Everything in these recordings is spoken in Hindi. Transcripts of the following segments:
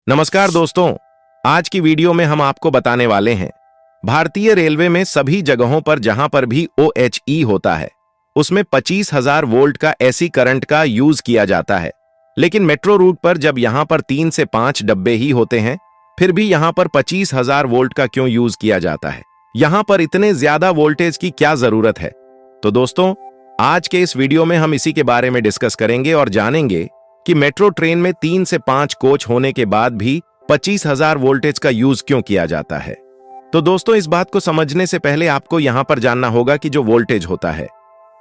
नमस्कार दोस्तों, आज की वीडियो में हम आपको बताने वाले हैं भारतीय रेलवे में सभी जगहों पर जहां पर भी OHE होता है उसमें 25,000 वोल्ट का एसी करंट का यूज किया जाता है। लेकिन मेट्रो रूट पर जब यहां पर 3 से 5 डब्बे ही होते हैं फिर भी यहां पर 25,000 वोल्ट का क्यों यूज किया जाता है? यहां पर इतने ज्यादा वोल्टेज की क्या जरूरत है? तो दोस्तों, आज के इस वीडियो में हम इसी के बारे में डिस्कस करेंगे और जानेंगे कि मेट्रो ट्रेन में 3 से 5 कोच होने के बाद भी 25,000 वोल्टेज का यूज क्यों किया जाता है। तो दोस्तों, इस बात को समझने से पहले आपको यहां पर जानना होगा कि जो वोल्टेज होता है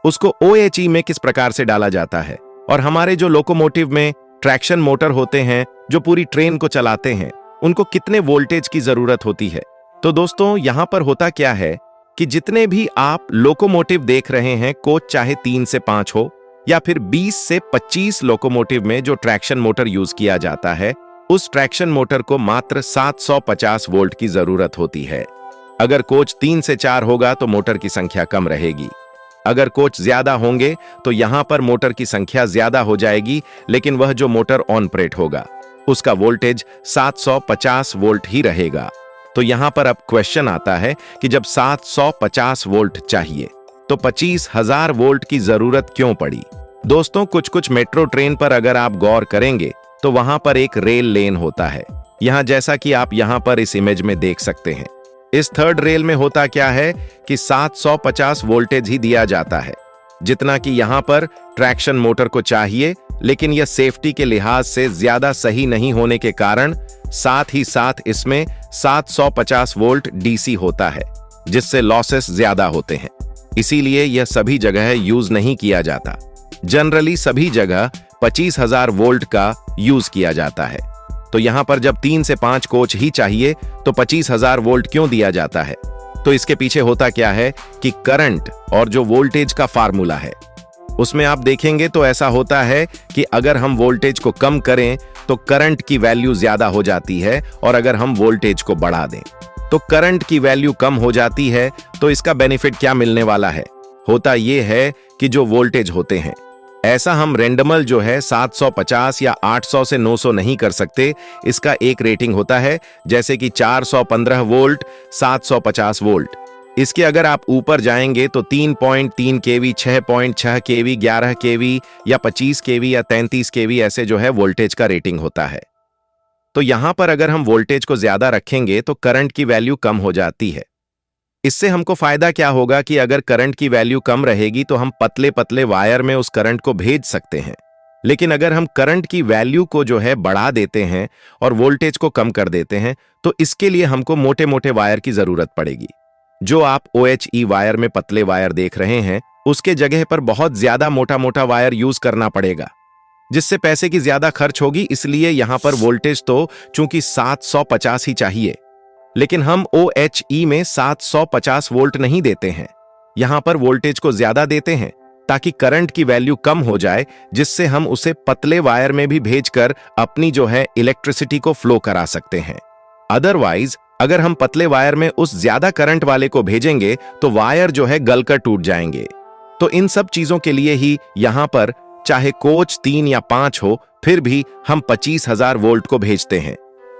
उसको OHE में किस प्रकार से डाला जाता है और हमारे जो लोकोमोटिव में ट्रैक्शन मोटर होते हैं जो पूरी ट्रेन को चलाते हैं उनको कितने वोल्टेज की जरूरत होती है। तो दोस्तों, यहां पर होता क्या है कि जितने भी आप लोकोमोटिव देख रहे हैं, कोच चाहे 3 से 5 हो या फिर 20 से 25 लोकोमोटिव में जो ट्रैक्शन मोटर यूज किया जाता है, उस ट्रैक्शन मोटर को मात्र 750 वोल्ट की जरूरत होती है। अगर कोच 3 से 4 होगा तो मोटर की संख्या कम रहेगी। अगर कोच ज्यादा होंगे तो यहां पर मोटर की संख्या ज्यादा हो जाएगी, लेकिन वह जो मोटर ऑनप्रेट होगा उसका वोल्टेज 750 वोल्ट ही रहेगा। तो यहां पर अब क्वेश्चन आता है कि जब 750 वोल्ट चाहिए तो 25,000 वोल्ट की जरूरत क्यों पड़ी? दोस्तों, कुछ मेट्रो ट्रेन पर अगर आप गौर करेंगे तो वहां पर एक रेल लेन होता है। यहां जैसा कि आप यहां पर इस इमेज में देख सकते हैं, इस थर्ड रेल में होता क्या है कि 750 वोल्टेज ही दिया जाता है जितना कि यहां पर ट्रैक्शन मोटर को चाहिए, लेकिन यह सेफ्टी के लिहाज से ज्यादा सही नहीं होने के कारण साथ ही साथ इसमें 750 वोल्ट DC होता है जिससे लॉसेस ज्यादा होते हैं। इसीलिए यह सभी जगह यूज नहीं किया जाता। जनरली सभी जगह 25,000 वोल्ट का यूज किया जाता है। तो यहां पर जब 3 से 5 कोच ही चाहिए तो 25,000 वोल्ट क्यों दिया जाता है? तो इसके पीछे होता क्या है कि करंट और जो वोल्टेज का फार्मूला है उसमें आप देखेंगे तो ऐसा होता है कि अगर हम वोल्टेज को कम करें तो करंट की वैल्यू ज्यादा हो जाती है, और अगर हम वोल्टेज को बढ़ा दें तो करंट की वैल्यू कम हो जाती है। तो इसका बेनिफिट क्या मिलने वाला है? होता यह है कि जो वोल्टेज होते हैं ऐसा हम रेंडमल जो है 750 या 800 से 900 नहीं कर सकते। इसका एक रेटिंग होता है, जैसे कि 415 वोल्ट, 750 वोल्ट। इसके अगर आप ऊपर जाएंगे तो 3.3 kV, 6.6 kV, 11 kV या 25 kV या 33 kV ऐसे जो है वोल्टेज का रेटिंग होता है। तो यहां पर अगर हम वोल्टेज को ज्यादा रखेंगे तो करंट की वैल्यू कम हो जाती है। इससे हमको फायदा क्या होगा कि अगर करंट की वैल्यू कम रहेगी तो हम पतले पतले वायर में उस करंट को भेज सकते हैं। लेकिन अगर हम करंट की वैल्यू को जो है बढ़ा देते हैं और वोल्टेज को कम कर देते हैं तो इसके लिए हमको मोटे मोटे वायर की जरूरत पड़ेगी। जो आप OHE वायर में पतले वायर देख रहे हैं उसके जगह पर बहुत ज्यादा मोटा मोटा वायर यूज करना पड़ेगा, जिससे पैसे की ज्यादा खर्च होगी। इसलिए यहां पर वोल्टेज तो चूंकि 750 ही चाहिए, लेकिन हम OHE में 750 वोल्ट नहीं देते हैं। यहां पर वोल्टेज को ज्यादा देते हैं ताकि करंट की वैल्यू कम हो जाए, जिससे हम उसे पतले वायर में भी भेजकर अपनी जो है इलेक्ट्रिसिटी को फ्लो करा सकते हैं। अदरवाइज अगर हम पतले वायर में उस ज्यादा करंट वाले को भेजेंगे तो वायर जो है गलकर टूट जाएंगे। तो इन सब चीजों के लिए ही यहां पर चाहे कोच 3 या 5 हो फिर भी हम 25,000 वोल्ट को भेजते हैं,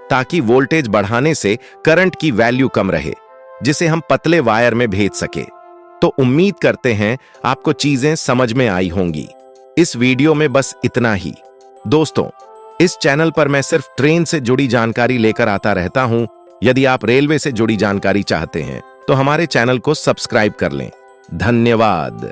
ताकि वोल्टेज बढ़ाने से करंट की वैल्यू कम रहे, जिसे हम पतले वायर में भेज सके। तो उम्मीद करते हैं आपको चीजें समझ में आई होंगी। इस वीडियो में बस इतना ही। दोस्तों, इस चैनल पर मैं सिर्फ ट्रेन से जुड़ी जानकारी लेकर आता रहता हूं। यदि आप रेलवे से जुड़ी जानकारी चाहते हैं तो हमारे चैनल को सब्सक्राइब कर लें। धन्यवाद।